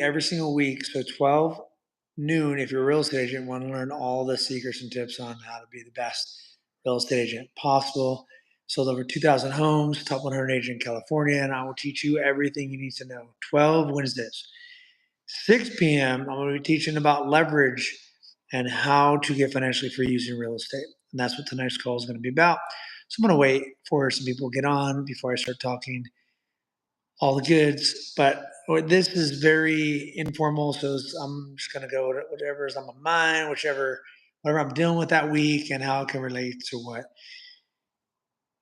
every single week. So 12 noon, if you're a real estate agent, want to learn all the secrets and tips on how to be the best real estate agent possible. Sold over 2,000 homes, top 100 agent in California, and I will teach you everything you need to know. 12 Wednesdays. 6 p.m., I'm going to be teaching about leverage and how to get financially free using real estate. And that's what tonight's call is going to be about. So I'm going to wait for some people to get on before I start talking all the goods. But this is very informal, so I'm just going to go to whatever is on my mind, whatever I'm dealing with that week, and how it can relate to what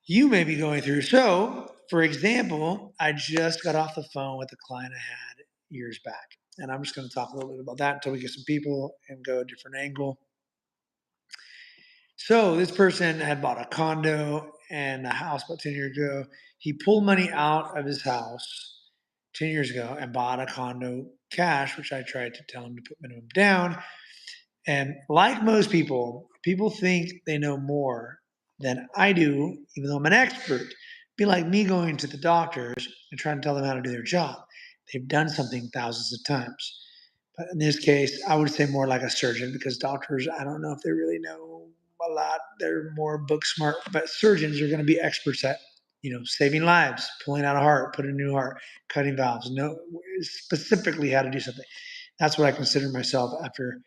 you may be going through. So, for example, I just got off the phone with a client I had years back, and I'm just going to talk a little bit about that until we get some people and go a different angle. So this person had bought a condo and a house about 10 years ago. He pulled money out of his house 10 years ago and bought a condo cash, which I tried to tell him to put minimum down. And like most people, people think they know more than I do, even though I'm an expert. Be like me going to the doctors and trying to tell them how to do their job. They've done something thousands of times. But in this case, I would say more like a surgeon because doctors, I don't know if they really know a lot. They're more book smart, but surgeons are going to be experts at, saving lives, pulling out a heart, putting a new heart, cutting valves, know specifically how to do something. That's what I consider myself after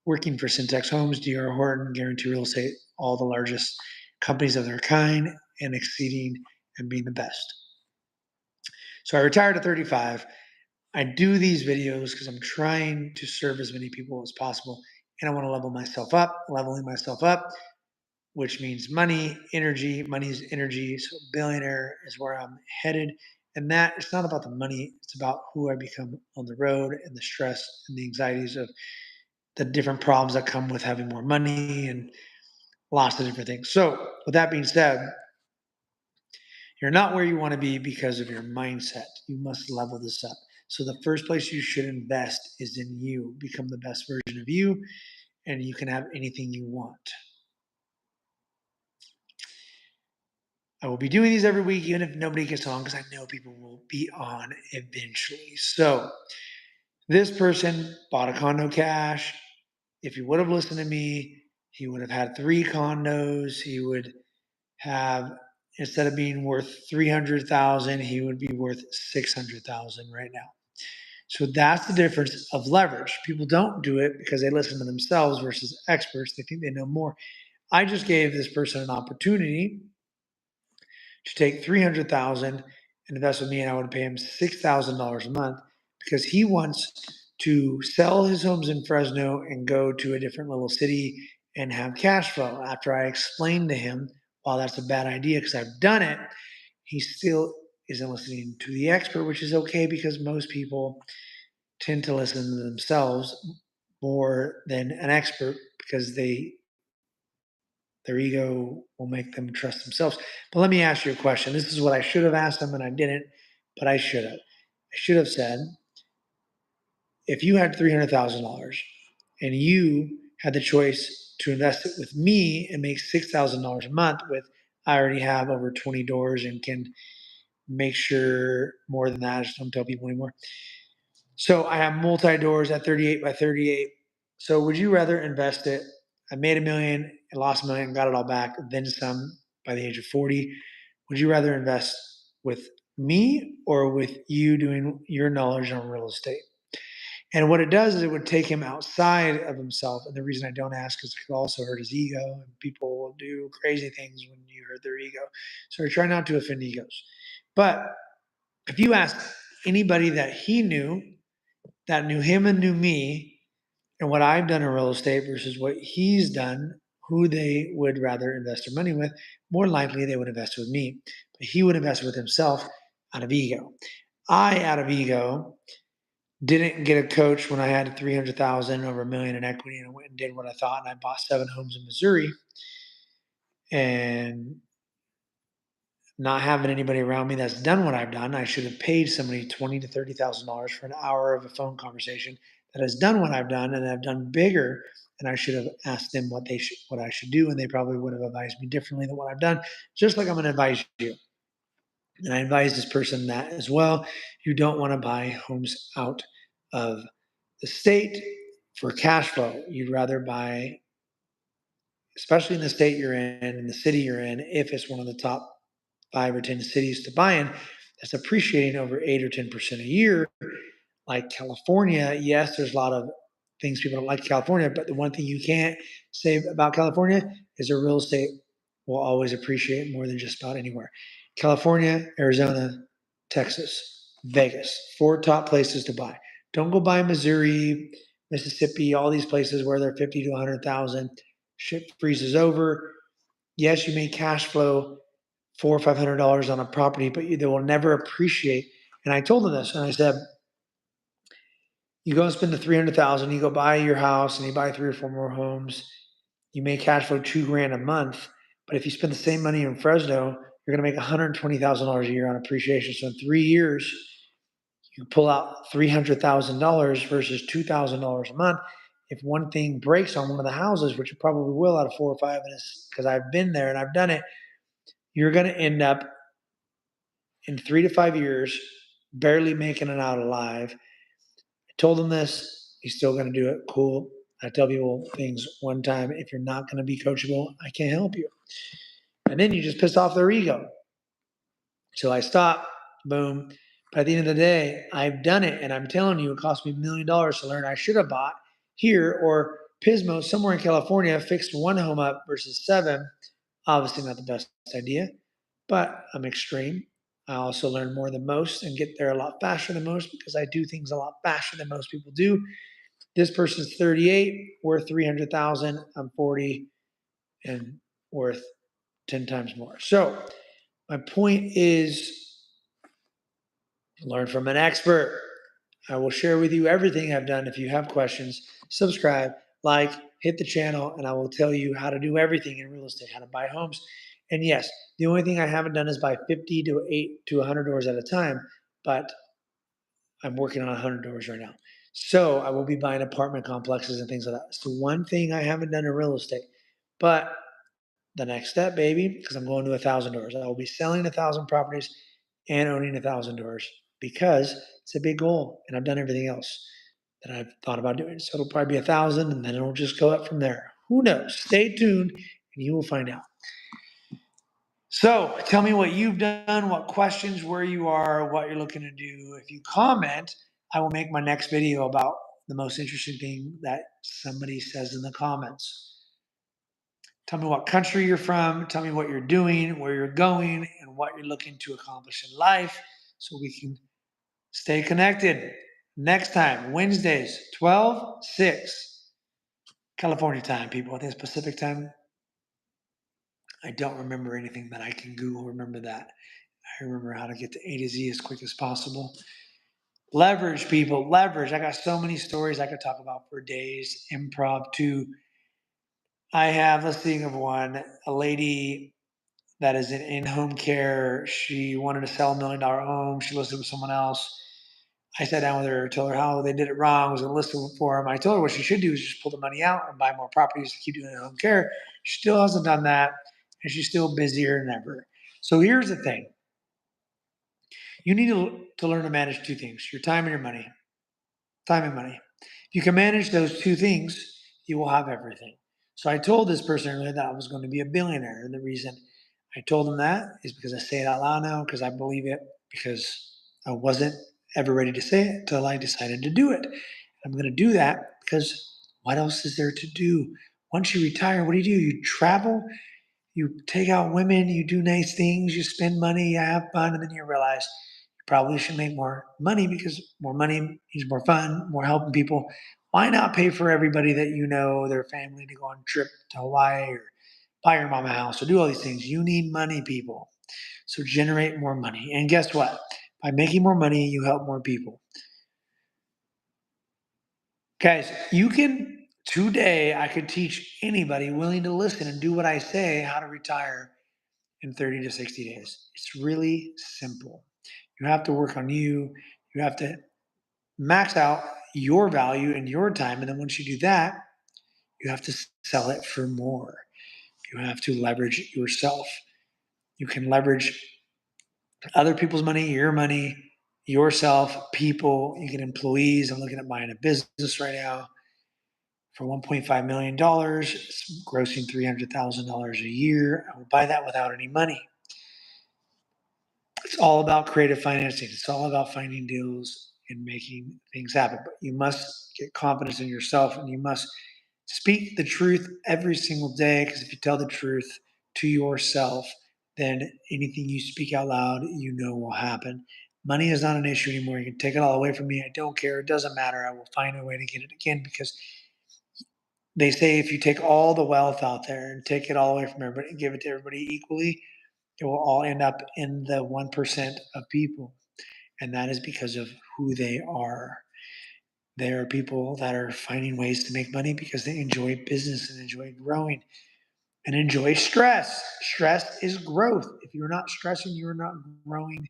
working for Syntax Homes, DR Horton, Guarantee Real Estate, all the largest companies of their kind, and exceeding and being the best. So I retired at 35. I do these videos because I'm trying to serve as many people as possible, and I want to level myself up. Leveling myself up, which means money, energy. Money is energy. So billionaire is where I'm headed. And that it's not about the money, it's about who I become on the road and the stress and the anxieties of the different problems that come with having more money and lots of different things. So, with that being said, you're not where you want to be because of your mindset. You must level this up. So, the first place you should invest is in you. Become the best version of you, and you can have anything you want. I will be doing these every week, even if nobody gets on, because I know people will be on eventually. So, this person bought a condo cash. If he would have listened to me, he would have had 3 condos. He would have, instead of being worth 300,000, he would be worth 600,000 right now. So that's the difference of leverage. People don't do it because they listen to themselves versus experts. They think they know more. I just gave this person an opportunity to take 300,000 and invest with me, and I would pay him $6,000 a month because he wants to sell his homes in Fresno and go to a different little city and have cash flow. After I explained to him, while that's a bad idea because I've done it, he still isn't listening to the expert, which is okay because most people tend to listen to themselves more than an expert because their ego will make them trust themselves. But let me ask you a question. This is what I should have asked them and I didn't, but I should have. I should have said, if you had $300,000 and you had the choice to invest it with me and make $6,000 a month I already have over 20 doors and can make sure more than that. I just don't tell people anymore. So I have multi doors at 38 by 38. So would you rather invest it? I made $1 million, I lost $1 million, got it all back, then some by the age of 40. Would you rather invest with me or with you doing your knowledge on real estate? And what it does is it would take him outside of himself. And the reason I don't ask is it could also hurt his ego. And people will do crazy things when you hurt their ego. So I try not to offend egos. But if you ask anybody that he knew, that knew him and knew me, and what I've done in real estate versus what he's done, who they would rather invest their money with, more likely they would invest with me. But he would invest with himself out of ego. I, out of ego, didn't get a coach when I had 300,000 over $1 million in equity, and I went and did what I thought, and I bought 7 homes in Missouri, and not having anybody around me that's done what I've done. I should have paid somebody $20,000 to $30,000 for an hour of a phone conversation that has done what I've done and have done bigger. And I should have asked them what I should do, and they probably would have advised me differently than what I've done. Just like I'm going to advise you, and I advise this person that as well. You don't want to buy homes out of the state for cash flow. You'd rather buy, especially in the state you're in the city you're in, if it's one of the top 5 or 10 cities to buy in, that's appreciating over 8 or 10% a year. Like California, yes, there's a lot of things people don't like California, but the one thing you can't say about California is their real estate will always appreciate more than just about anywhere. California, Arizona, Texas, Vegas, 4 top places to buy. Don't go buy Missouri, Mississippi, all these places where they're 50 to 100,000. Shit freezes over. Yes, you may cash flow $400 or $500 on a property, but they will never appreciate. And I told them this, and I said, you go and spend the 300,000, you go buy your house, and you buy 3 or 4 more homes. You may cash flow 2 grand a month, but if you spend the same money in Fresno, you're going to make $120,000 a year on appreciation. So in 3 years, you pull out $300,000 versus $2,000 a month. If one thing breaks on one of the houses, which it probably will out of 4 or 5, because I've been there and I've done it, you're going to end up in 3 to 5 years barely making it out alive. I told him this. He's still going to do it. Cool. I tell people things one time. If you're not going to be coachable, I can't help you. And then you just piss off their ego. So I stop. Boom. But at the end of the day, I've done it. And I'm telling you, it cost me $1 million to learn. I should have bought here or Pismo somewhere in California, fixed 1 home up versus 7. Obviously, not the best idea, but I'm extreme. I also learn more than most and get there a lot faster than most because I do things a lot faster than most people do. This person's 38, worth 300,000. I'm 40 and worth 10 times more. So my point is learn from an expert. I will share with you everything I've done. If you have questions, subscribe, like, hit the channel, and I will tell you how to do everything in real estate, how to buy homes. And yes, the only thing I haven't done is buy 50 to 8 to 100 doors at a time, but I'm working on 100 doors right now. So I will be buying apartment complexes and things like that. It's the one thing I haven't done in real estate. But the next step, baby, because I'm going to 1,000 doors. I will be selling 1,000 properties and owning 1,000 doors because it's a big goal, and I've done everything else that I've thought about doing. So it'll probably be 1,000, and then it'll just go up from there. Who knows? Stay tuned, and you will find out. So tell me what you've done, what questions, where you are, what you're looking to do. If you comment, I will make my next video about the most interesting thing that somebody says in the comments. Tell me what country you're from. Tell me what you're doing, where you're going, and what you're looking to accomplish in life so we can stay connected. Next time, Wednesdays, 12/6, California time, people. I think it's Pacific time. I don't remember anything that I can Google. Remember that. I remember how to get to A to Z as quick as possible. Leverage, people. Leverage. I got so many stories I could talk about for days. Improv, too. I have a thing of one. A lady that is in home care. She wanted to sell $1 million home. She listed with someone else. I sat down with her, told her how they did it wrong, was going to list it for them. I told her what she should do is just pull the money out and buy more properties to keep doing home care. She still hasn't done that, and she's still busier than ever. So here's the thing. You need to learn to manage 2 things, your time and your money. Time and money. If you can manage those 2 things, you will have everything. So I told this person earlier that I was going to be a billionaire. And the reason I told them that is because I say it out loud now, because I believe it, because I wasn't ever ready to say it until I decided to do it. I'm going to do that because what else is there to do? Once you retire, what do? You travel, you take out women, you do nice things, you spend money, you have fun, and then you realize you probably should make more money because more money means more fun, more helping people. Why not pay for everybody that you know, their family, to go on a trip to Hawaii or buy your mom a house or do all these things? You need money, people. So generate more money. And guess what? By making more money, you help more people. Guys, you can, today, I could teach anybody willing to listen and do what I say how to retire in 30 to 60 days. It's really simple. You have to work on you. You have to max out your value and your time. And then once you do that, you have to sell it for more. You have to leverage yourself. You can leverage other people's money, your money. yourself, people, you get employees. I'm looking at buying a business right now for $1.5 million, it's grossing $300,000 a year. I will buy that without any money. It's all about creative financing. It's all about finding deals and making things happen. But you must get confidence in yourself and you must speak the truth every single day. Because if you tell the truth to yourself, then anything you speak out loud, you know will happen. Money is not an issue anymore. You can take it all away from me. I don't care. It doesn't matter. I will find a way to get it again because they say if you take all the wealth out there and take it all away from everybody and give it to everybody equally, it will all end up in the 1% of people. And that is because of who they are. They are people that are finding ways to make money because they enjoy business and enjoy growing and enjoy stress. Stress is growth. If you're not stressing, you're not growing.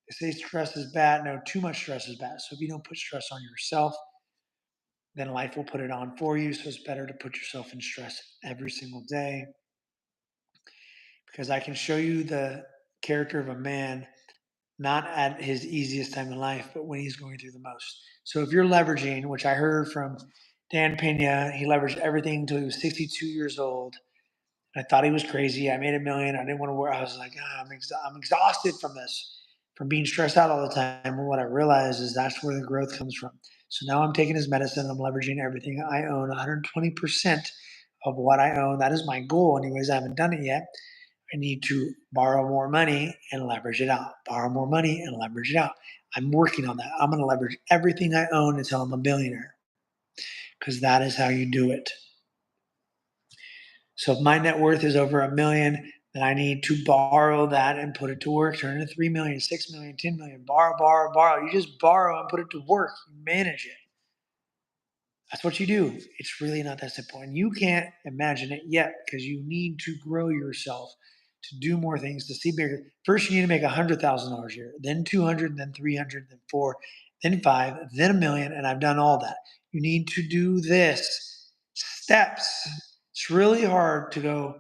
They say stress is bad. No, too much stress is bad. So if you don't put stress on yourself, then life will put it on for you. So it's better to put yourself in stress every single day because I can show you the character of a man not at his easiest time in life, but when he's going through the most. So if you're leveraging, which I heard from Dan Pena, he leveraged everything until he was 62 years old. I thought he was crazy. I made a million. I didn't want to work. I was like, I'm exhausted from this, from being stressed out all the time. And what I realized is that's where the growth comes from. So now I'm taking his medicine. I'm leveraging everything I own, 120% of what I own. That is my goal. Anyways, I haven't done it yet. I need to borrow more money and leverage it out. Borrow more money and leverage it out. I'm working on that. I'm going to leverage everything I own until I'm a billionaire because that is how you do it. So if my net worth is over a million, then I need to borrow that and put it to work. Turn it into 3 million, 6 million, 10 million. Borrow, borrow, borrow. You just borrow and put it to work. You manage it. That's what you do. It's really not that simple. And you can't imagine it yet because you need to grow yourself to do more things, to see bigger. First, you need to make $100,000 a year, then 200, then 300, then four, then five, then a million. And I've done all that. You need to do this steps. It's really hard to go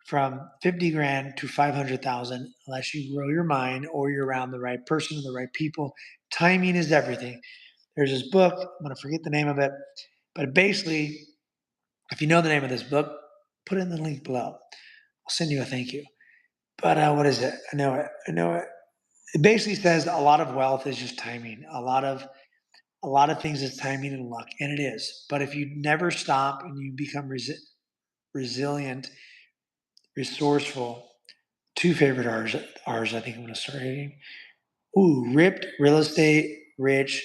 from 50 grand to 500,000 unless you grow your mind or you're around the right person, the right people. Timing is everything. There's this book, I'm going to forget the name of it, but basically, if you know the name of this book, put it in the link below. I'll send you a thank you. But what is it? I know it. I know it. It basically says a lot of wealth is just timing. A lot of things is timing and luck, and it is. But if you never stop and you become resilient, resourceful, two favorite R's I think I'm going to start reading. Ooh, ripped, real estate, rich,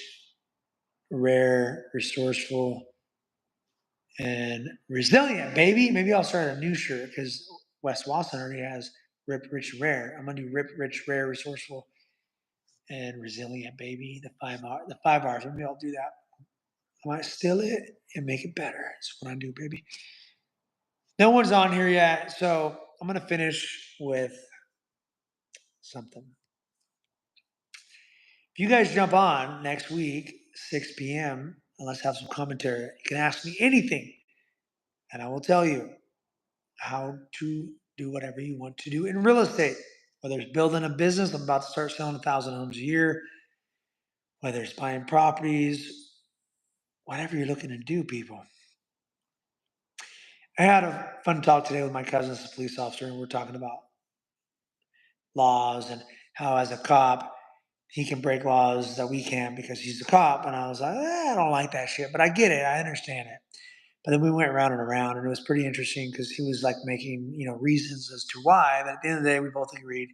rare, resourceful, and resilient, baby. Maybe I'll start a new shirt because Wes Watson already has Rip, Rich, Rare. I'm gonna do Rip, Rich, Rare, Resourceful, and Resilient, baby. The 5 R's. Maybe I'll do that. I might steal it and make it better. That's what I do, baby. No one's on here yet, so I'm gonna finish with something. If you guys jump on next week, 6 p.m., and let's have some commentary. You can ask me anything, and I will tell you how to do whatever you want to do in real estate. Whether it's building a business, I'm about to start selling 1,000 homes a year. Whether it's buying properties, whatever you're looking to do, people. I had a fun talk today with my cousin, a police officer, and we're talking about laws and how, as a cop, he can break laws that we can't because he's a cop. And I was like, I don't like that shit, but I get it. I understand it. But then we went round and around, and it was pretty interesting because he was like making, reasons as to why. But at the end of the day, we both agreed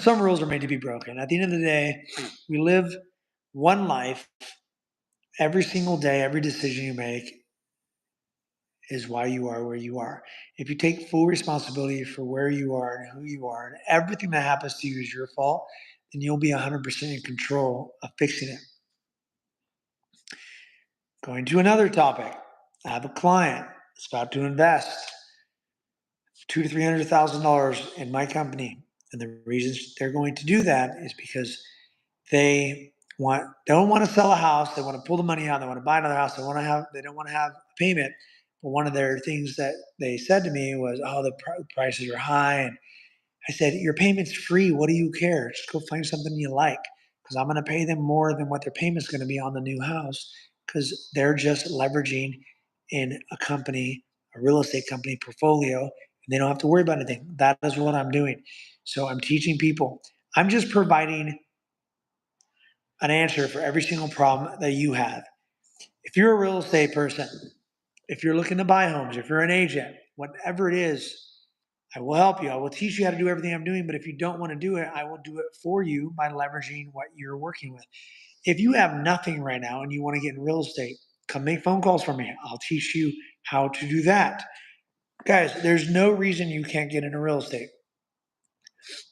some rules are made to be broken. At the end of the day, we live one life. Every single day, every decision you make is why you are where you are. If you take full responsibility for where you are and who you are, and everything that happens to you is your fault, then you'll be 100% in control of fixing it. Going to another topic. I have a client that's about to invest $200,000 to $300,000 in my company, and the reasons they're going to do that is because they don't want to sell a house. They want to pull the money out. They want to buy another house. They don't want to have a payment. But one of their things that they said to me was, "Oh, the prices are high." And I said, "Your payment's free. What do you care? Just go find something you like. because I'm going to pay them more than what their payment's going to be on the new house because they're just leveraging in a company, a real estate company portfolio, and they don't have to worry about anything. That is what I'm doing. So I'm teaching people. I'm just providing an answer for every single problem that you have. If you're a real estate person, if you're looking to buy homes, if you're an agent, whatever it is, I will help you. I will teach you how to do everything I'm doing. But if you don't want to do it, I will do it for you by leveraging what you're working with. If you have nothing right now and you want to get in real estate, come make phone calls for me. I'll teach you how to do that. Guys, there's no reason you can't get into real estate.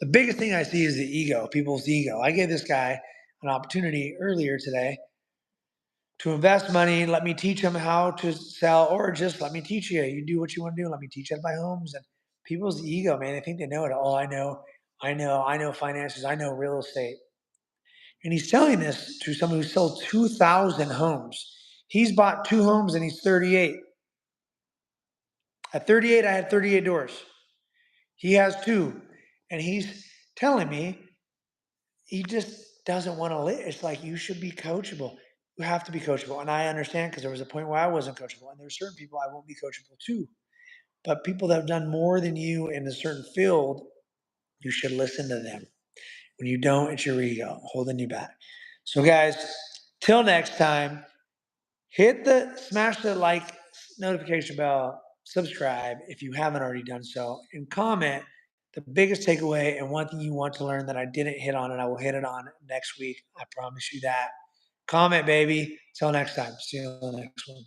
The biggest thing I see is the ego, people's ego. I gave this guy an opportunity earlier today to invest money. Let me teach him how to sell, or just let me teach you. You do what you want to do. Let me teach you how to buy homes. And people's ego, man, they think they know it. Oh, I know finances. I know real estate. And he's telling this to someone who sold 2,000 homes. He's bought two homes and he's 38. At 38, I had 38 doors. He has two. And he's telling me he just doesn't want to live. It's like you should be coachable. You have to be coachable. And I understand because there was a point where I wasn't coachable. And there's certain people I won't be coachable to. But people that have done more than you in a certain field, you should listen to them. When you don't, it's your ego holding you back. So, guys, till next time, smash the like notification bell, subscribe if you haven't already done so, and comment the biggest takeaway and one thing you want to learn that I didn't hit on, and I will hit it on next week. I promise you that. Comment, baby. Till next time. See you on the next one.